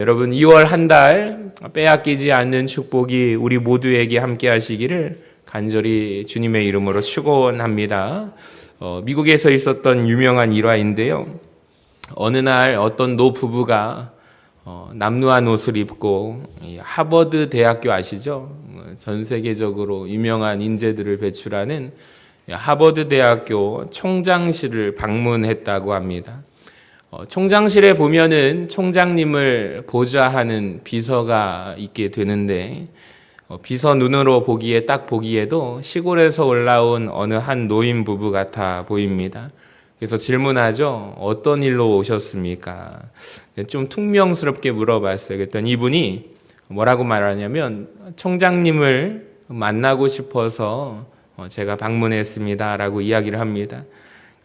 여러분 2월 한 달 빼앗기지 않는 축복이 우리 모두에게 함께 하시기를 간절히 주님의 이름으로 축원합니다. 미국에서 있었던 유명한 일화인데요. 어느 날 어떤 노 부부가 남루한 옷을 입고 하버드 대학교 아시죠? 전 세계적으로 유명한 인재들을 배출하는 하버드 대학교 총장실을 방문했다고 합니다. 총장실에 보면은 총장님을 보좌하는 비서가 있게 되는데 비서 눈으로 딱 보기에도 시골에서 올라온 어느 한 노인 부부 같아 보입니다. 그래서 질문하죠. 어떤 일로 오셨습니까? 좀 퉁명스럽게 물어봤어요. 그랬더니 이분이 뭐라고 말하냐면 총장님을 만나고 싶어서 제가 방문했습니다 라고 이야기를 합니다.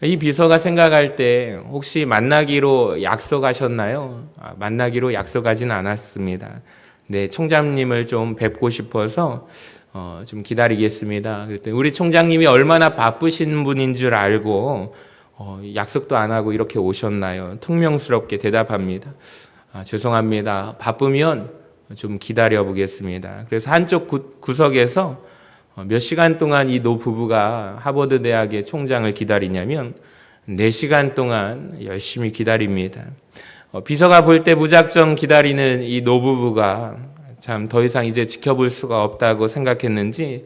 이 비서가 생각할 때 혹시 만나기로 약속하셨나요? 만나기로 약속하진 않았습니다. 네, 총장님을 좀 뵙고 싶어서 좀 기다리겠습니다. 그랬더니 우리 총장님이 얼마나 바쁘신 분인 줄 알고 약속도 안 하고 이렇게 오셨나요? 퉁명스럽게 대답합니다. 죄송합니다. 바쁘면 좀 기다려 보겠습니다. 그래서 한쪽 구석에서 몇 시간 동안 이 노 부부가 하버드 대학의 총장을 기다리냐면 4시간 동안 열심히 기다립니다. 비서가 볼 때 무작정 기다리는 이 노 부부가 참 더 이상 이제 지켜볼 수가 없다고 생각했는지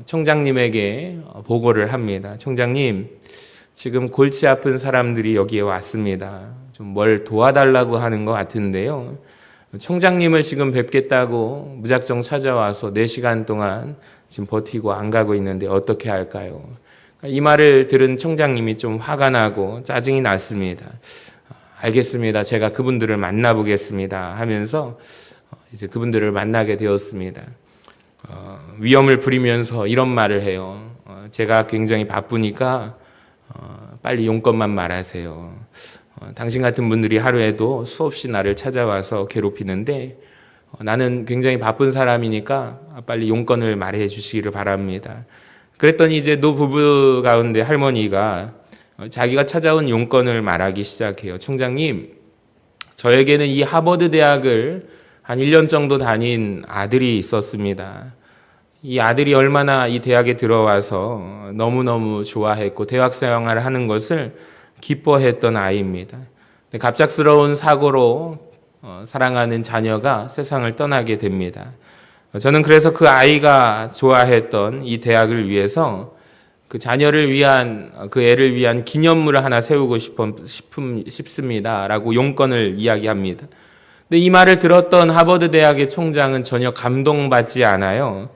총장님에게 보고를 합니다. 총장님, 지금 골치 아픈 사람들이 여기에 왔습니다. 좀 뭘 도와달라고 하는 것 같은데요. 총장님을 지금 뵙겠다고 무작정 찾아와서 4시간 동안 지금 버티고 안 가고 있는데 어떻게 할까요? 이 말을 들은 총장님이 좀 화가 나고 짜증이 났습니다. 알겠습니다. 제가 그분들을 만나보겠습니다 하면서 이제 그분들을 만나게 되었습니다. 위험을 부리면서 이런 말을 해요. 제가 굉장히 바쁘니까 빨리 용건만 말하세요. 당신 같은 분들이 하루에도 수없이 나를 찾아와서 괴롭히는데 나는 굉장히 바쁜 사람이니까 빨리 용건을 말해 주시기를 바랍니다. 그랬더니 이제 노 부부 가운데 할머니가 자기가 찾아온 용건을 말하기 시작해요. 총장님, 저에게는 이 하버드 대학을 한 1년 정도 다닌 아들이 있었습니다. 이 아들이 얼마나 이 대학에 들어와서 너무너무 좋아했고 대학 생활을 하는 것을 기뻐했던 아이입니다. 갑작스러운 사고로 사랑하는 자녀가 세상을 떠나게 됩니다. 저는 그래서 그 아이가 좋아했던 이 대학을 위해서 그 자녀를 위한, 그 애를 위한 기념물을 하나 세우고 싶습니다 라고 용건을 이야기합니다. 근데 이 말을 들었던 하버드 대학의 총장은 전혀 감동받지 않아요.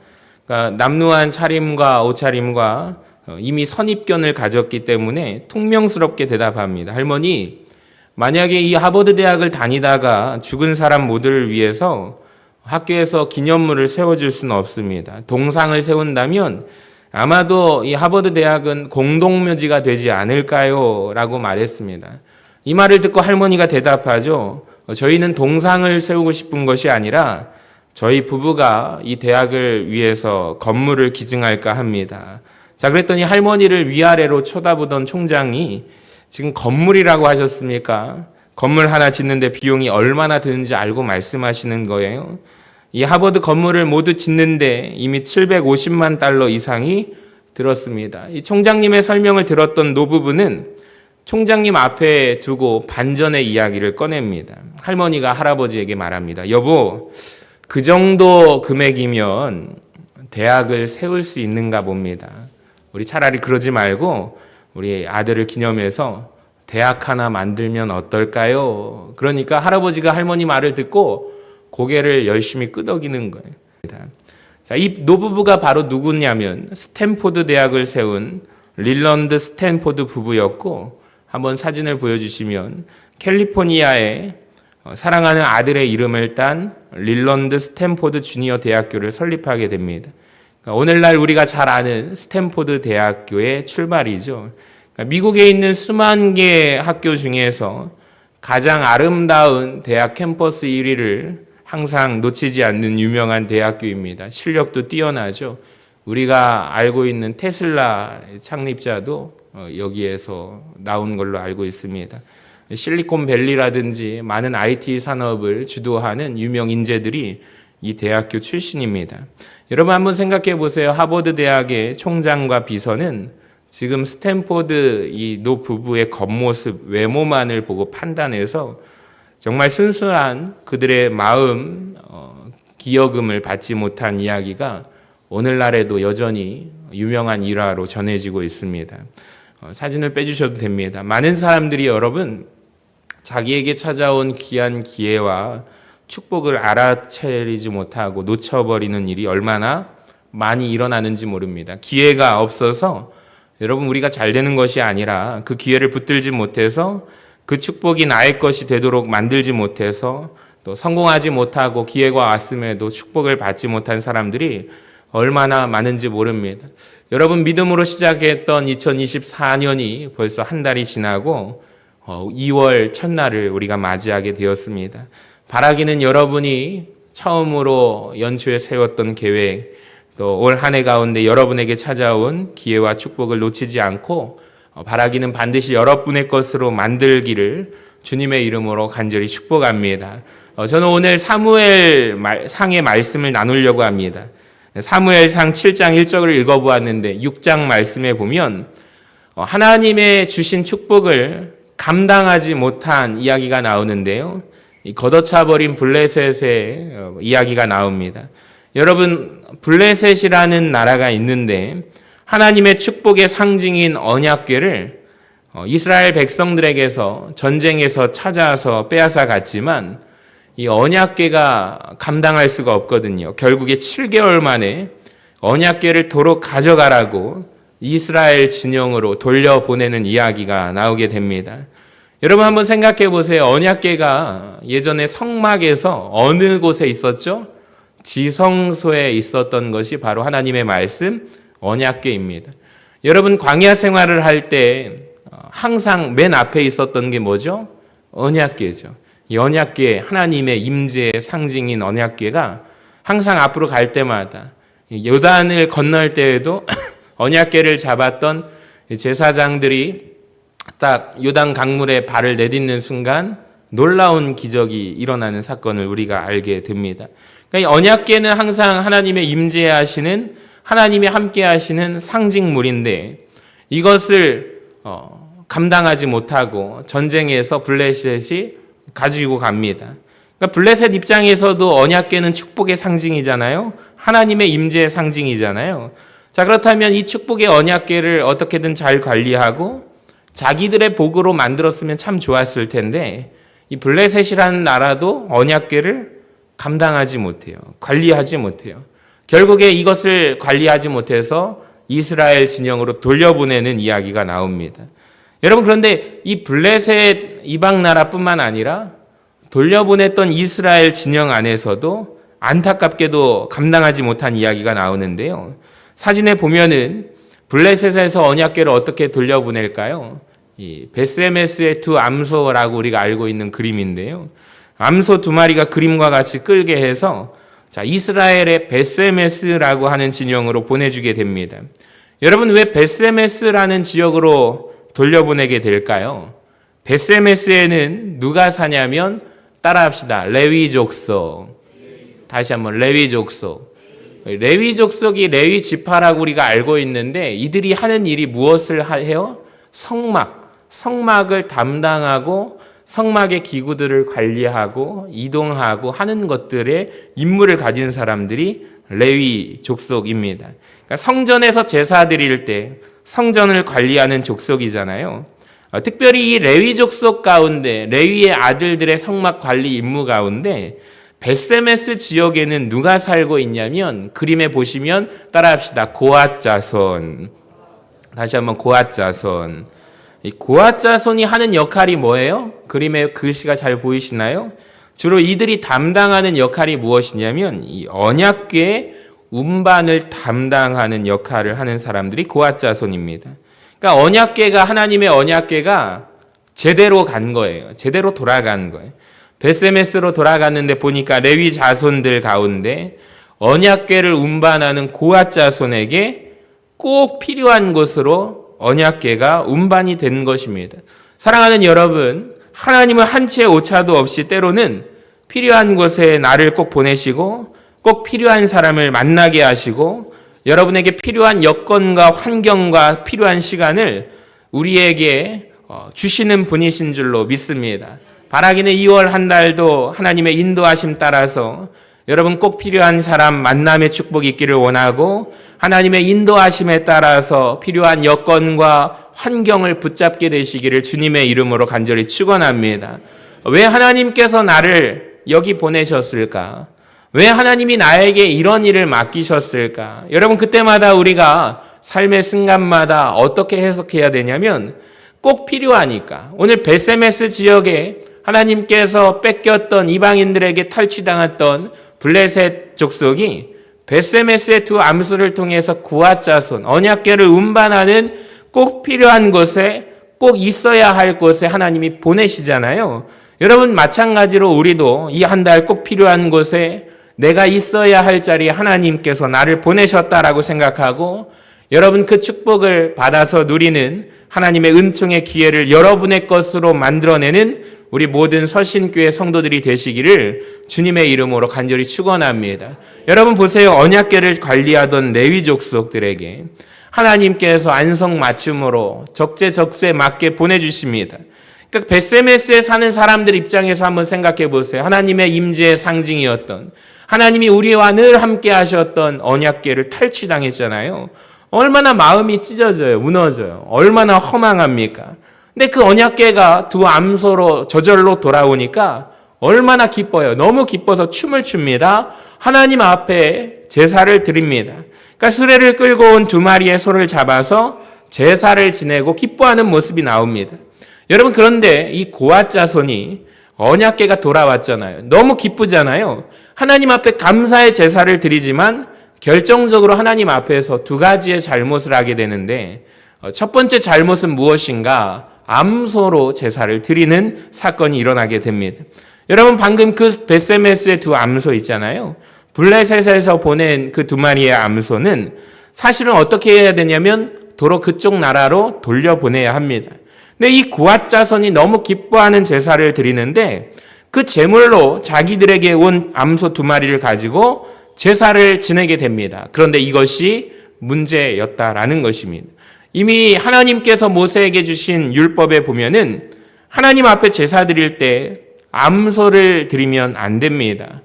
그러니까 남루한 차림과 옷차림과 이미 선입견을 가졌기 때문에 퉁명스럽게 대답합니다. 할머니, 만약에 이 하버드 대학을 다니다가 죽은 사람 모두를 위해서 학교에서 기념물을 세워줄 수는 없습니다. 동상을 세운다면 아마도 이 하버드 대학은 공동묘지가 되지 않을까요? 라고 말했습니다. 이 말을 듣고 할머니가 대답하죠. 저희는 동상을 세우고 싶은 것이 아니라 저희 부부가 이 대학을 위해서 건물을 기증할까 합니다. 자, 그랬더니 할머니를 위아래로 쳐다보던 총장이 지금 건물이라고 하셨습니까? 건물 하나 짓는데 비용이 얼마나 드는지 알고 말씀하시는 거예요. 이 하버드 건물을 모두 짓는데 이미 750만 달러 이상이 들었습니다. 이 총장님의 설명을 들었던 노부부는 총장님 앞에 두고 반전의 이야기를 꺼냅니다. 할머니가 할아버지에게 말합니다. 여보, 그 정도 금액이면 대학을 세울 수 있는가 봅니다. 우리 차라리 그러지 말고 우리 아들을 기념해서 대학 하나 만들면 어떨까요? 그러니까 할아버지가 할머니 말을 듣고 고개를 열심히 끄덕이는 거예요. 자, 이 노부부가 바로 누구냐면 스탠포드 대학을 세운 릴런드 스탠포드 부부였고, 한번 사진을 보여주시면 캘리포니아에 사랑하는 아들의 이름을 딴 릴런드 스탠포드 주니어 대학교를 설립하게 됩니다. 그러니까 오늘날 우리가 잘 아는 스탠포드 대학교의 출발이죠. 그러니까 미국에 있는 수만 개의 학교 중에서 가장 아름다운 대학 캠퍼스 1위를 항상 놓치지 않는 유명한 대학교입니다. 실력도 뛰어나죠. 우리가 알고 있는 테슬라 창립자도 여기에서 나온 걸로 알고 있습니다. 실리콘밸리라든지 많은 IT 산업을 주도하는 유명 인재들이 이 대학교 출신입니다. 여러분 한번 생각해 보세요. 하버드 대학의 총장과 비서는 지금 스탠포드 이 노 부부의 겉모습, 외모만을 보고 판단해서 정말 순수한 그들의 마음, 기여금을 받지 못한 이야기가 오늘날에도 여전히 유명한 일화로 전해지고 있습니다. 사진을 빼주셔도 됩니다. 많은 사람들이 여러분 자기에게 찾아온 귀한 기회와 축복을 알아채리지 못하고 놓쳐버리는 일이 얼마나 많이 일어나는지 모릅니다. 기회가 없어서 여러분 우리가 잘 되는 것이 아니라 그 기회를 붙들지 못해서 그 축복이 나의 것이 되도록 만들지 못해서 또 성공하지 못하고 기회가 왔음에도 축복을 받지 못한 사람들이 얼마나 많은지 모릅니다. 여러분 믿음으로 시작했던 2024년이 벌써 한 달이 지나고 2월 첫날을 우리가 맞이하게 되었습니다. 바라기는 여러분이 처음으로 연초에 세웠던 계획 또 올 한 해 가운데 여러분에게 찾아온 기회와 축복을 놓치지 않고 바라기는 반드시 여러분의 것으로 만들기를 주님의 이름으로 간절히 축복합니다. 저는 오늘 사무엘상의 말씀을 나누려고 합니다. 사무엘상 7장 1절을 읽어보았는데 6장 말씀에 보면 하나님의 주신 축복을 감당하지 못한 이야기가 나오는데요. 걷어차버린 블레셋의 이야기가 나옵니다. 여러분 블레셋이라는 나라가 있는데 하나님의 축복의 상징인 언약궤를 이스라엘 백성들에게서 전쟁에서 찾아서 빼앗아 갔지만 이 언약궤가 감당할 수가 없거든요. 결국에 7개월 만에 언약궤를 도로 가져가라고 이스라엘 진영으로 돌려보내는 이야기가 나오게 됩니다. 여러분 한번 생각해 보세요. 언약궤가 예전에 성막에서 어느 곳에 있었죠? 지성소에 있었던 것이 바로 하나님의 말씀 언약궤입니다. 여러분 광야 생활을 할 때 항상 맨 앞에 있었던 게 뭐죠? 언약궤죠. 이 언약궤, 하나님의 임재의 상징인 언약궤가 항상 앞으로 갈 때마다 요단을 건널 때에도 언약궤를 잡았던 제사장들이 딱 요단 강물에 발을 내딛는 순간 놀라운 기적이 일어나는 사건을 우리가 알게 됩니다. 그러니까 이 언약궤는 항상 하나님의 임재하시는 하나님이 함께 하시는 상징물인데 이것을 감당하지 못하고 전쟁에서 블레셋이 가지고 갑니다. 그러니까 블레셋 입장에서도 언약궤는 축복의 상징이잖아요. 하나님의 임재의 상징이잖아요. 자, 그렇다면 이 축복의 언약궤를 어떻게든 잘 관리하고 자기들의 복으로 만들었으면 참 좋았을 텐데 이 블레셋이라는 나라도 언약궤를 감당하지 못해요. 관리하지 못해요. 결국에 이것을 관리하지 못해서 이스라엘 진영으로 돌려보내는 이야기가 나옵니다. 여러분 그런데 이 블레셋 이방 나라뿐만 아니라 돌려보냈던 이스라엘 진영 안에서도 안타깝게도 감당하지 못한 이야기가 나오는데요. 사진에 보면은 블레셋에서 언약궤를 어떻게 돌려보낼까요? 이 베스메스의 두 암소라고 우리가 알고 있는 그림인데요. 암소 두 마리가 그림과 같이 끌게 해서 자, 이스라엘의 베스메스라고 하는 진영으로 보내주게 됩니다. 여러분 왜 베스메스라는 지역으로 돌려보내게 될까요? 베스메스에는 누가 사냐면 따라합시다. 레위 족속. 다시 한번 레위 족속. 레위 족속이 레위 지파라고 우리가 알고 있는데 이들이 하는 일이 무엇을 해요? 성막을 담당하고 성막의 기구들을 관리하고 이동하고 하는 것들의 임무를 가진 사람들이 레위 족속입니다. 그러니까 성전에서 제사 드릴 때 성전을 관리하는 족속이잖아요. 특별히 이 레위 족속 가운데 레위의 아들들의 성막 관리 임무 가운데 베스메스 지역에는 누가 살고 있냐면 그림에 보시면 따라합시다. 고앗 자손. 다시 한번 고앗 자손. 이 고앗 자손이 하는 역할이 뭐예요? 그림에 글씨가 잘 보이시나요? 주로 이들이 담당하는 역할이 무엇이냐면 이 언약궤의 운반을 담당하는 역할을 하는 사람들이 고앗 자손입니다. 그러니까 언약궤가 하나님의 언약궤가 제대로 간 거예요. 제대로 돌아간 거예요. 베스메스로 돌아갔는데 보니까 레위 자손들 가운데 언약궤를 운반하는 고앗 자손에게 꼭 필요한 곳으로 언약궤가 운반이 된 것입니다. 사랑하는 여러분, 하나님은 한 채의 오차도 없이 때로는 필요한 곳에 나를 꼭 보내시고 꼭 필요한 사람을 만나게 하시고 여러분에게 필요한 여건과 환경과 필요한 시간을 우리에게 주시는 분이신 줄로 믿습니다. 바라기는 2월 한 달도 하나님의 인도하심 따라서 여러분 꼭 필요한 사람 만남의 축복이 있기를 원하고 하나님의 인도하심에 따라서 필요한 여건과 환경을 붙잡게 되시기를 주님의 이름으로 간절히 축원합니다. 왜 하나님께서 나를 여기 보내셨을까? 왜 하나님이 나에게 이런 일을 맡기셨을까? 여러분 그때마다 우리가 삶의 순간마다 어떻게 해석해야 되냐면 꼭 필요하니까. 오늘 베세메스 지역에 하나님께서 뺏겼던 이방인들에게 탈취당했던 블레셋 족속이 베세메스의 두 암수를 통해서 고아 자손, 언약궤를 운반하는 꼭 필요한 곳에 꼭 있어야 할 곳에 하나님이 보내시잖아요. 여러분 마찬가지로 우리도 이 한 달 꼭 필요한 곳에 내가 있어야 할 자리에 하나님께서 나를 보내셨다라고 생각하고 여러분 그 축복을 받아서 누리는 하나님의 은총의 기회를 여러분의 것으로 만들어내는 우리 모든 서신교회 성도들이 되시기를 주님의 이름으로 간절히 축원합니다. 여러분 보세요. 언약궤를 관리하던 레위 족속들에게 하나님께서 안성맞춤으로 적재적소에 맞게 보내주십니다. 그러니까 베세메스에 사는 사람들 입장에서 한번 생각해 보세요. 하나님의 임재의 상징이었던 하나님이 우리와 늘 함께 하셨던 언약궤를 탈취당했잖아요. 얼마나 마음이 찢어져요. 무너져요. 얼마나 허망합니까? 근데 그 언약궤가 두 암소로 저절로 돌아오니까 얼마나 기뻐요. 너무 기뻐서 춤을 춥니다. 하나님 앞에 제사를 드립니다. 그러니까 수레를 끌고 온 두 마리의 소를 잡아서 제사를 지내고 기뻐하는 모습이 나옵니다. 여러분 그런데 이 고아 자손이 언약궤가 돌아왔잖아요. 너무 기쁘잖아요. 하나님 앞에 감사의 제사를 드리지만 결정적으로 하나님 앞에서 두 가지의 잘못을 하게 되는데 첫 번째 잘못은 무엇인가? 암소로 제사를 드리는 사건이 일어나게 됩니다. 여러분 방금 그 베세메스의 두 암소 있잖아요. 블레셋에서 보낸 그 두 마리의 암소는 사실은 어떻게 해야 되냐면 도로 그쪽 나라로 돌려보내야 합니다. 근데 이 고아 자손이 너무 기뻐하는 제사를 드리는데 그 제물로 자기들에게 온 암소 두 마리를 가지고 제사를 지내게 됩니다. 그런데 이것이 문제였다라는 것입니다. 이미 하나님께서 모세에게 주신 율법에 보면은 하나님 앞에 제사 드릴 때 암소를 드리면 안 됩니다.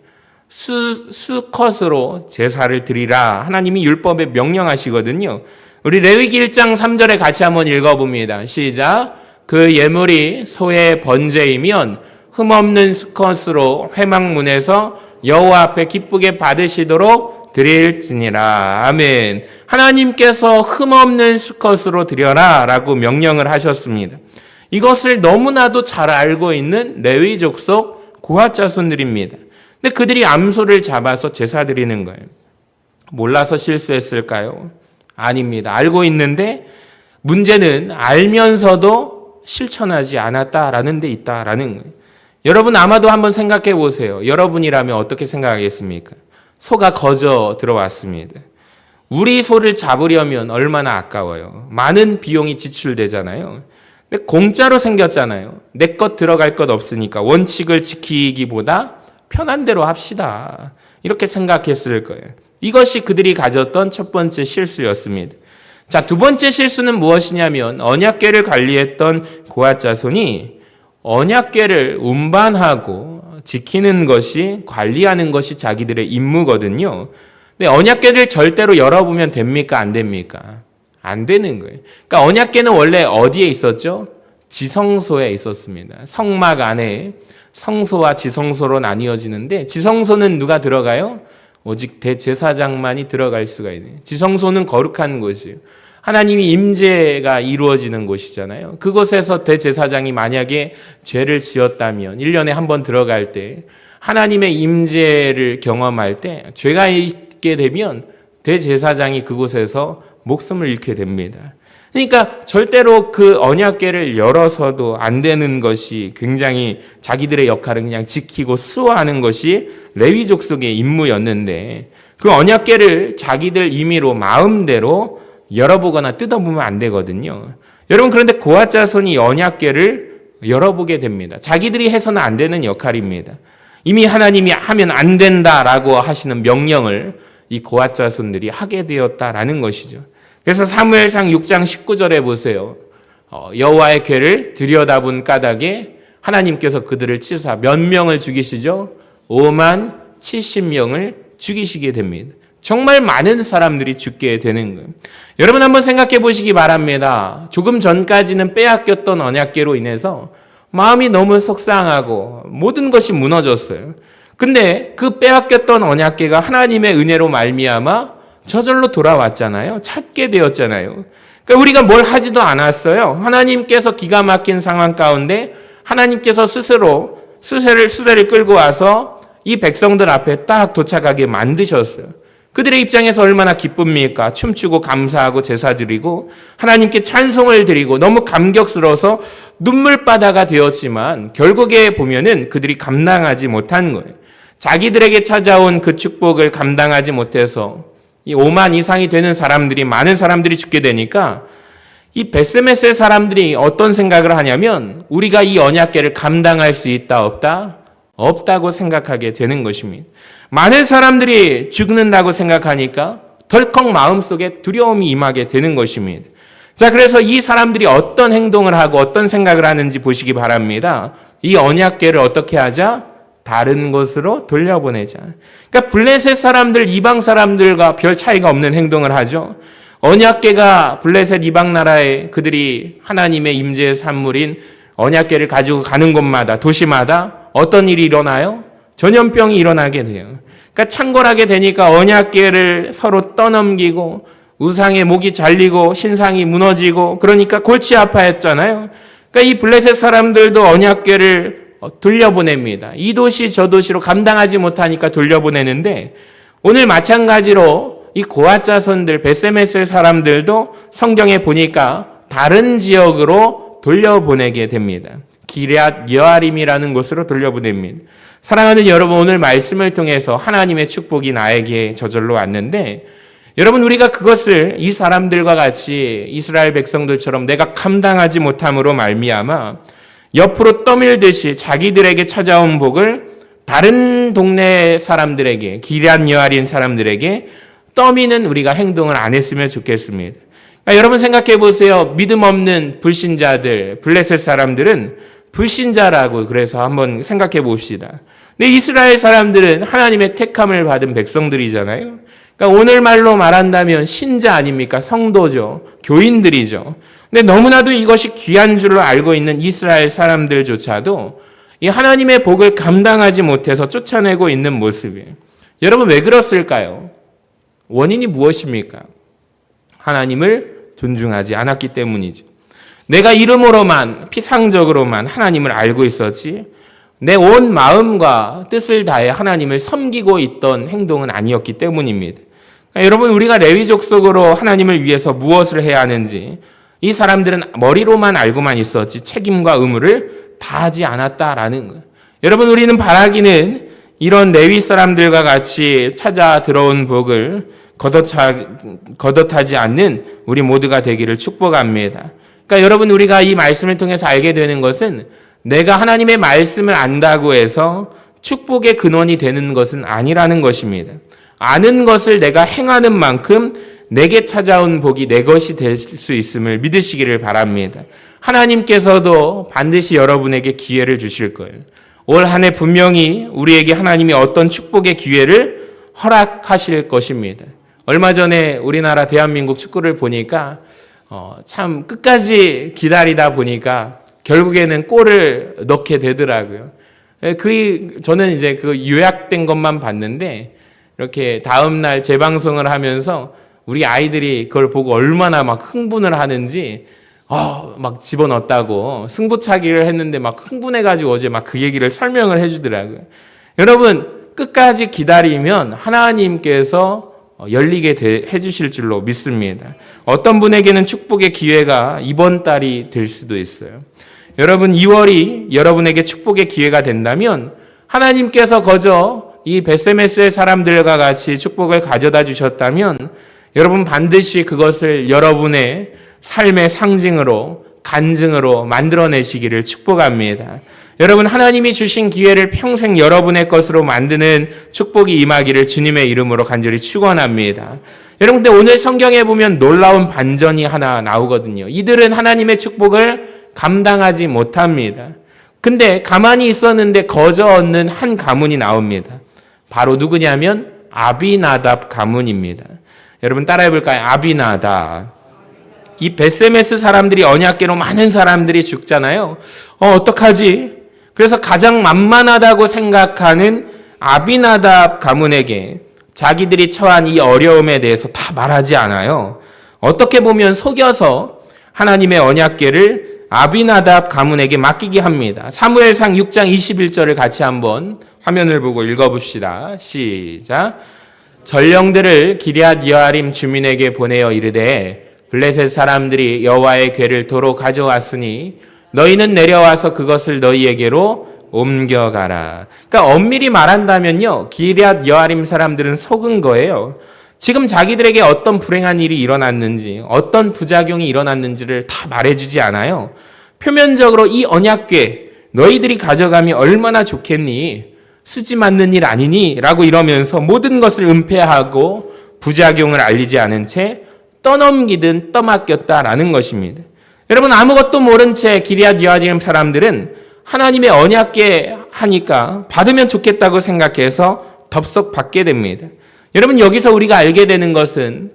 수컷으로 제사를 드리라 하나님이 율법에 명령하시거든요. 우리 레위기 1장 3절에 같이 한번 읽어봅니다. 시작. 그 예물이 소의 번제이면 흠없는 수컷으로 회막문에서 여호와 앞에 기쁘게 받으시도록 드릴지니라. 아멘. 하나님께서 흠없는 수컷으로 드려라 라고 명령을 하셨습니다. 이것을 너무나도 잘 알고 있는 레위 족속 고아 자손들입니다. 근데 그들이 암소를 잡아서 제사 드리는 거예요. 몰라서 실수했을까요? 아닙니다. 알고 있는데 문제는 알면서도 실천하지 않았다라는 데 있다라는 거예요. 여러분 아마도 한번 생각해 보세요. 여러분이라면 어떻게 생각하겠습니까? 소가 거저 들어왔습니다. 우리 소를 잡으려면 얼마나 아까워요. 많은 비용이 지출되잖아요. 근데 공짜로 생겼잖아요. 내 것 들어갈 것 없으니까 원칙을 지키기보다 편한 대로 합시다. 이렇게 생각했을 거예요. 이것이 그들이 가졌던 첫 번째 실수였습니다. 자, 두 번째 실수는 무엇이냐면 언약궤를 관리했던 고아 자손이 언약궤를 운반하고 지키는 것이 관리하는 것이 자기들의 임무거든요. 근데 언약궤를 절대로 열어보면 됩니까? 안 됩니까? 안 되는 거예요. 그러니까 언약궤는 원래 어디에 있었죠? 지성소에 있었습니다. 성막 안에 성소와 지성소로 나뉘어지는데 지성소는 누가 들어가요? 오직 대제사장만이 들어갈 수가 있네요. 지성소는 거룩한 곳이에요. 하나님이 임재가 이루어지는 곳이잖아요. 그곳에서 대제사장이 만약에 죄를 지었다면 1년에 한 번 들어갈 때 하나님의 임재를 경험할 때 죄가 있게 되면 대제사장이 그곳에서 목숨을 잃게 됩니다. 그러니까 절대로 그 언약궤를 열어서도 안 되는 것이 굉장히 자기들의 역할을 그냥 지키고 수호하는 것이 레위 족속의 임무였는데 그 언약궤를 자기들 임의로 마음대로 열어보거나 뜯어보면 안 되거든요. 여러분 그런데 고아 자손이 언약궤를 열어보게 됩니다. 자기들이 해서는 안 되는 역할입니다. 이미 하나님이 하면 안 된다라고 하시는 명령을 이 고앗 자손들이 하게 되었다라는 것이죠. 그래서 사무엘상 6장 19절에 보세요. 여호와의 궤를 들여다본 까닭에 하나님께서 그들을 치사 몇 명을 죽이시죠? 5만 70명을 죽이시게 됩니다. 정말 많은 사람들이 죽게 되는 거예요. 여러분 한번 생각해 보시기 바랍니다. 조금 전까지는 빼앗겼던 언약궤로 인해서 마음이 너무 속상하고 모든 것이 무너졌어요. 근데 그 빼앗겼던 언약궤가 하나님의 은혜로 말미암아 저절로 돌아왔잖아요. 찾게 되었잖아요. 그러니까 우리가 뭘 하지도 않았어요. 하나님께서 기가 막힌 상황 가운데 하나님께서 스스로 수레를 끌고 와서 이 백성들 앞에 딱 도착하게 만드셨어요. 그들의 입장에서 얼마나 기쁩니까? 춤추고 감사하고 제사 드리고 하나님께 찬송을 드리고 너무 감격스러워서 눈물바다가 되었지만 결국에 보면은 그들이 감당하지 못한 거예요. 자기들에게 찾아온 그 축복을 감당하지 못해서 이 5만 이상이 되는 사람들이 많은 사람들이 죽게 되니까 이 벳세메스의 사람들이 어떤 생각을 하냐면 우리가 이 언약궤를 감당할 수 있다 없다? 없다고 생각하게 되는 것입니다. 많은 사람들이 죽는다고 생각하니까 덜컥 마음속에 두려움이 임하게 되는 것입니다. 자, 그래서 이 사람들이 어떤 행동을 하고 어떤 생각을 하는지 보시기 바랍니다. 이 언약궤를 어떻게 하자? 다른 곳으로 돌려보내자. 그러니까 블레셋 사람들, 이방 사람들과 별 차이가 없는 행동을 하죠. 언약궤가 블레셋 이방 나라에 그들이 하나님의 임재의 산물인 언약궤를 가지고 가는 곳마다 도시마다 어떤 일이 일어나요? 전염병이 일어나게 돼요. 그러니까 창궐하게 되니까 언약궤를 서로 떠넘기고 우상의 목이 잘리고 신상이 무너지고 그러니까 골치 아파했잖아요. 그러니까 이 블레셋 사람들도 언약궤를 돌려보냅니다. 이 도시 저 도시로 감당하지 못하니까 돌려보내는데 오늘 마찬가지로 이 고앗 자손들 벳세메스 사람들도 성경에 보니까 다른 지역으로 돌려보내게 됩니다. 기럇 여아림이라는 곳으로 돌려보냅니다. 사랑하는 여러분, 오늘 말씀을 통해서 하나님의 축복이 나에게 저절로 왔는데 여러분, 우리가 그것을 이 사람들과 같이 이스라엘 백성들처럼 내가 감당하지 못함으로 말미암아 옆으로 떠밀듯이 자기들에게 찾아온 복을 다른 동네 사람들에게, 기럇 여아림 사람들에게 떠미는 우리가 행동을 안 했으면 좋겠습니다. 그러니까 여러분 생각해 보세요. 믿음 없는 불신자들, 블레셋 사람들은 불신자라고 그래서 한번 생각해 봅시다. 근데 이스라엘 사람들은 하나님의 택함을 받은 백성들이잖아요. 그러니까 오늘말로 말한다면 신자 아닙니까? 성도죠. 교인들이죠. 근데 너무나도 이것이 귀한 줄로 알고 있는 이스라엘 사람들조차도 이 하나님의 복을 감당하지 못해서 쫓아내고 있는 모습이에요. 여러분 왜 그렇을까요? 원인이 무엇입니까? 하나님을 존중하지 않았기 때문이죠. 내가 이름으로만 피상적으로만 하나님을 알고 있었지 내 온 마음과 뜻을 다해 하나님을 섬기고 있던 행동은 아니었기 때문입니다. 여러분 우리가 레위 족속으로 하나님을 위해서 무엇을 해야 하는지 이 사람들은 머리로만 알고만 있었지 책임과 의무를 다하지 않았다라는 거예요. 여러분 우리는 바라기는 이런 레위 사람들과 같이 찾아 들어온 복을 거듭하지 않는 우리 모두가 되기를 축복합니다. 그러니까 여러분 우리가 이 말씀을 통해서 알게 되는 것은 내가 하나님의 말씀을 안다고 해서 축복의 근원이 되는 것은 아니라는 것입니다. 아는 것을 내가 행하는 만큼 내게 찾아온 복이 내 것이 될 수 있음을 믿으시기를 바랍니다. 하나님께서도 반드시 여러분에게 기회를 주실 거예요. 올 한 해 분명히 우리에게 하나님이 어떤 축복의 기회를 허락하실 것입니다. 얼마 전에 우리나라 대한민국 축구를 보니까 참 끝까지 기다리다 보니까 결국에는 골을 넣게 되더라고요. 저는 이제 그 요약된 것만 봤는데 이렇게 다음날 재방송을 하면서 우리 아이들이 그걸 보고 얼마나 막 흥분을 하는지 막 집어넣었다고 승부차기를 했는데 막 흥분해가지고 어제 막 그 얘기를 설명을 해주더라고요. 여러분 끝까지 기다리면 하나님께서 열리게 해주실 줄로 믿습니다. 어떤 분에게는 축복의 기회가 이번 달이 될 수도 있어요. 여러분 2월이 여러분에게 축복의 기회가 된다면 하나님께서 거저 이 벳세메스의 사람들과 같이 축복을 가져다 주셨다면 여러분 반드시 그것을 여러분의 삶의 상징으로 간증으로 만들어내시기를 축복합니다. 여러분, 하나님이 주신 기회를 평생 여러분의 것으로 만드는 축복이 임하기를 주님의 이름으로 간절히 축원합니다. 여러분, 근데 오늘 성경에 보면 놀라운 반전이 하나 나오거든요. 이들은 하나님의 축복을 감당하지 못합니다. 근데 가만히 있었는데 거저 얻는 한 가문이 나옵니다. 바로 누구냐면 아비나답 가문입니다. 여러분 따라해 볼까요? 아비나답. 이 벳세메스 사람들이 언약궤로 많은 사람들이 죽잖아요. 어떡하지? 그래서 가장 만만하다고 생각하는 아비나답 가문에게 자기들이 처한 이 어려움에 대해서 다 말하지 않아요. 어떻게 보면 속여서 하나님의 언약궤를 아비나답 가문에게 맡기게 합니다. 사무엘상 6장 21절을 같이 한번 화면을 보고 읽어봅시다. 시작. 전령들을 기럇 여아림 주민에게 보내어 이르되 블레셋 사람들이 여호와의 궤를 도로 가져왔으니 너희는 내려와서 그것을 너희에게로 옮겨가라. 그러니까 엄밀히 말한다면요, 기럇 여아림 사람들은 속은 거예요. 지금 자기들에게 어떤 불행한 일이 일어났는지, 어떤 부작용이 일어났는지를 다 말해주지 않아요. 표면적으로 이 언약궤 너희들이 가져가면 얼마나 좋겠니? 수지 맞는 일 아니니? 라고 이러면서 모든 것을 은폐하고 부작용을 알리지 않은 채 떠넘기든 떠맡겼다라는 것입니다. 여러분, 아무것도 모른 채 기럇 여아림 사람들은 하나님의 언약궤 하니까 받으면 좋겠다고 생각해서 덥석 받게 됩니다. 여러분, 여기서 우리가 알게 되는 것은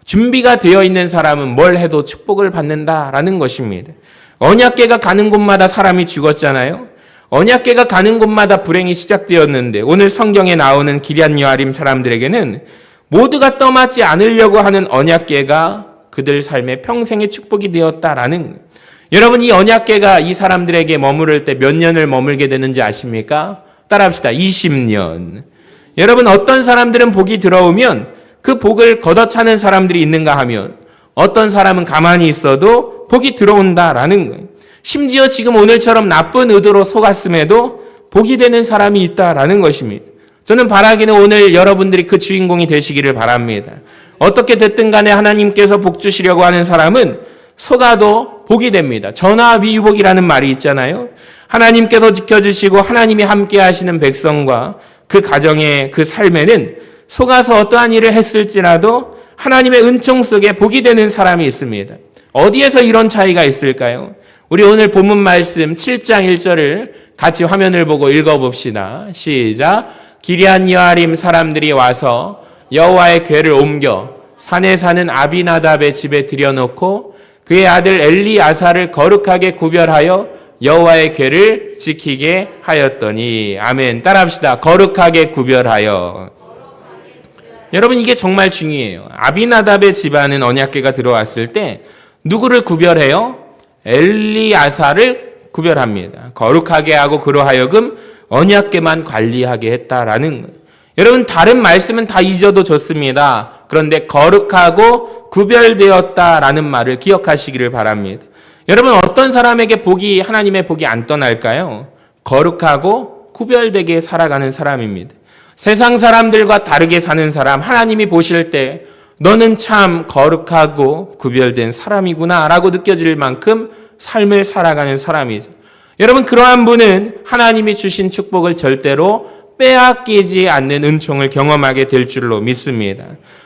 준비가 되어 있는 사람은 뭘 해도 축복을 받는다라는 것입니다. 언약궤가 가는 곳마다 사람이 죽었잖아요. 언약궤가 가는 곳마다 불행이 시작되었는데 오늘 성경에 나오는 기럇 여아림 사람들에게는 모두가 떠맡지 않으려고 하는 언약궤가 그들 삶의 평생의 축복이 되었다라는 거예요. 여러분, 이 언약궤가 이 사람들에게 머무를 때 몇 년을 머물게 되는지 아십니까? 따라합시다. 20년. 여러분, 어떤 사람들은 복이 들어오면 그 복을 걷어차는 사람들이 있는가 하면 어떤 사람은 가만히 있어도 복이 들어온다라는 거예요. 심지어 지금 오늘처럼 나쁜 의도로 속았음에도 복이 되는 사람이 있다라는 것입니다. 저는 바라기는 오늘 여러분들이 그 주인공이 되시기를 바랍니다. 어떻게 됐든 간에 하나님께서 복 주시려고 하는 사람은 속아도 복이 됩니다. 전화위복이라는 말이 있잖아요. 하나님께서 지켜주시고 하나님이 함께 하시는 백성과 그 가정의 그 삶에는 속아서 어떠한 일을 했을지라도 하나님의 은총 속에 복이 되는 사람이 있습니다. 어디에서 이런 차이가 있을까요? 우리 오늘 본문 말씀 7장 1절을 같이 화면을 보고 읽어봅시다. 시작. 기럇 여아림 사람들이 와서 여호와의 궤를 옮겨 산에 사는 아비나답의 집에 들여놓고 그의 아들 엘리아사를 거룩하게 구별하여 여호와의 궤를 지키게 하였더니. 아멘. 따라합시다. 거룩하게 구별하여. 여러분, 이게 정말 중요해요. 아비나답의 집안은 언약궤가 들어왔을 때 누구를 구별해요? 엘리아사를 구별합니다. 거룩하게 하고 그로 하여금 언약궤만 관리하게 했다라는 거예요. 여러분, 다른 말씀은 다 잊어도 좋습니다. 그런데 거룩하고 구별되었다라는 말을 기억하시기를 바랍니다. 여러분, 어떤 사람에게 복이, 하나님의 복이 안 떠날까요? 거룩하고 구별되게 살아가는 사람입니다. 세상 사람들과 다르게 사는 사람, 하나님이 보실 때 너는 참 거룩하고 구별된 사람이구나 라고 느껴질 만큼 삶을 살아가는 사람이죠. 여러분, 그러한 분은 하나님이 주신 축복을 절대로 빼앗기지 않는 은총을 경험하게 될 줄로 믿습니다.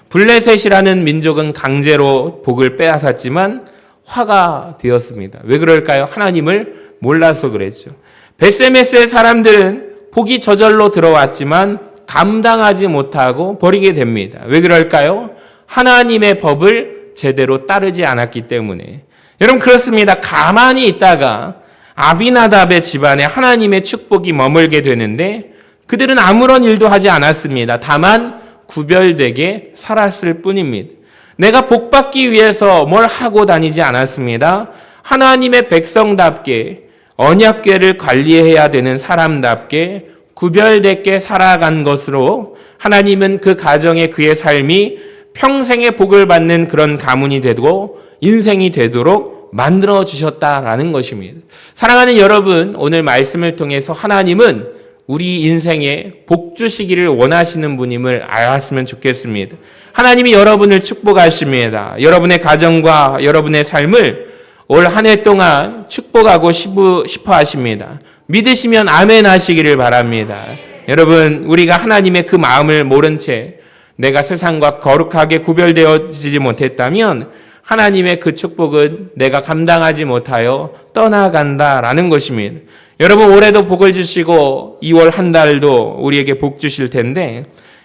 블레셋이라는 민족은 강제로 복을 빼앗았지만 화가 되었습니다. 왜 그럴까요? 하나님을 몰라서 그랬죠. 벳세메스의 사람들은 복이 저절로 들어왔지만 감당하지 못하고 버리게 됩니다. 왜 그럴까요? 하나님의 법을 제대로 따르지 않았기 때문에. 여러분, 그렇습니다. 가만히 있다가 아비나답의 집안에 하나님의 축복이 머물게 되는데 그들은 아무런 일도 하지 않았습니다. 다만 구별되게 살았을 뿐입니다. 내가 복받기 위해서 뭘 하고 다니지 않았습니다. 하나님의 백성답게 언약궤를 관리해야 되는 사람답게 구별되게 살아간 것으로 하나님은 그 가정의 그의 삶이 평생의 복을 받는 그런 가문이 되고 인생이 되도록 만들어 주셨다라는 것입니다. 사랑하는 여러분, 오늘 말씀을 통해서 하나님은 우리 인생에 복 주시기를 원하시는 분임을 알았으면 좋겠습니다. 하나님이 여러분을 축복하십니다. 여러분의 가정과 여러분의 삶을 올 한 해 동안 축복하고 싶어 하십니다. 믿으시면 아멘 하시기를 바랍니다. 여러분, 우리가 하나님의 그 마음을 모른 채 내가 세상과 거룩하게 구별되어지지 못했다면 하나님의 그 축복은 내가 감당하지 못하여 떠나간다라는 것입니다. 여러분, 올해도 복을 주시고 2월 한 달도 우리에게 복 주실 텐데,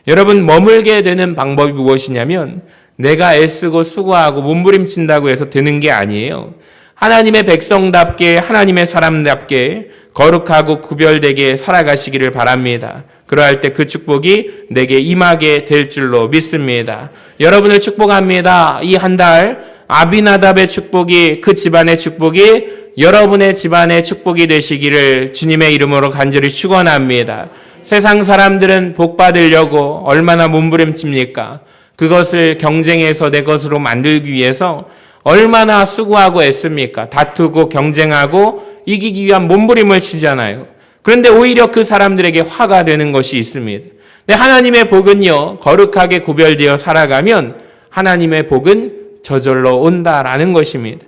여러분, 머물게 되는 방법이 무엇이냐면 내가 애쓰고 수고하고 몸부림친다고 해서 되는 게 아니에요. 하나님의 백성답게, 하나님의 사람답게 거룩하고 구별되게 살아가시기를 바랍니다. 그러할 때 그 축복이 내게 임하게 될 줄로 믿습니다. 여러분을 축복합니다. 이 한 달 아비나답의 축복이, 그 집안의 축복이 여러분의 집안의 축복이 되시기를 주님의 이름으로 간절히 축원합니다. 세상 사람들은 복 받으려고 얼마나 몸부림칩니까? 그것을 경쟁해서 내 것으로 만들기 위해서 얼마나 수고하고 애씁니까? 다투고 경쟁하고 이기기 위한 몸부림을 치잖아요. 그런데 오히려 그 사람들에게 화가 되는 것이 있습니다. 근데 하나님의 복은요, 거룩하게 구별되어 살아가면 하나님의 복은 저절로 온다라는 것입니다.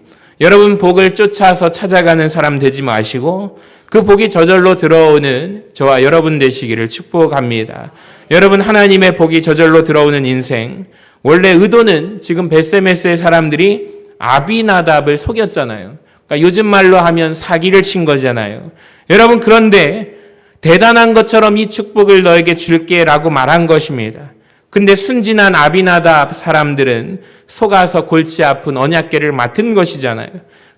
여러분, 복을 쫓아서 찾아가는 사람 되지 마시고 그 복이 저절로 들어오는 저와 여러분 되시기를 축복합니다. 여러분, 하나님의 복이 저절로 들어오는 인생, 원래 의도는 지금 벳세메스의 사람들이 아비나답을 속였잖아요. 그러니까 요즘 말로 하면 사기를 친 거잖아요. 여러분, 그런데 대단한 것처럼 이 축복을 너에게 줄게라고 말한 것입니다. 근데 순진한 아비나답 사람들은 속아서 골치 아픈 언약궤를 맡은 것이잖아요.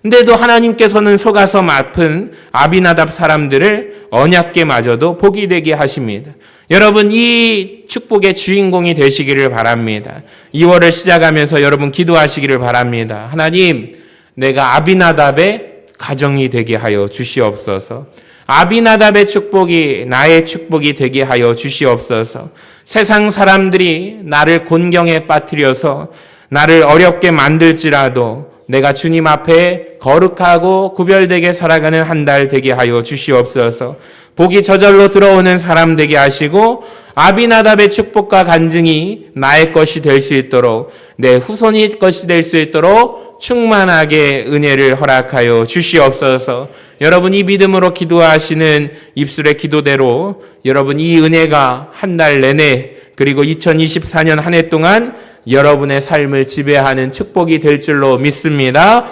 근데도 하나님께서는 속아서 맡은 아비나답 사람들을 언약궤마저도 복이 되게 하십니다. 여러분, 이 축복의 주인공이 되시기를 바랍니다. 2월을 시작하면서 여러분 기도하시기를 바랍니다. 하나님, 내가 아비나답의 가정이 되게 하여 주시옵소서. 아비나답의 축복이 나의 축복이 되게 하여 주시옵소서. 세상 사람들이 나를 곤경에 빠뜨려서 나를 어렵게 만들지라도 내가 주님 앞에 거룩하고 구별되게 살아가는 한 달 되게 하여 주시옵소서. 복이 저절로 들어오는 사람 되게 하시고 아비나답의 축복과 간증이 나의 것이 될 수 있도록, 내 후손이 것이 될 수 있도록 충만하게 은혜를 허락하여 주시옵소서. 여러분, 이 믿음으로 기도하시는 입술의 기도대로 여러분 이 은혜가 한 달 내내, 그리고 2024년 한 해 동안 여러분의 삶을 지배하는 축복이 될 줄로 믿습니다.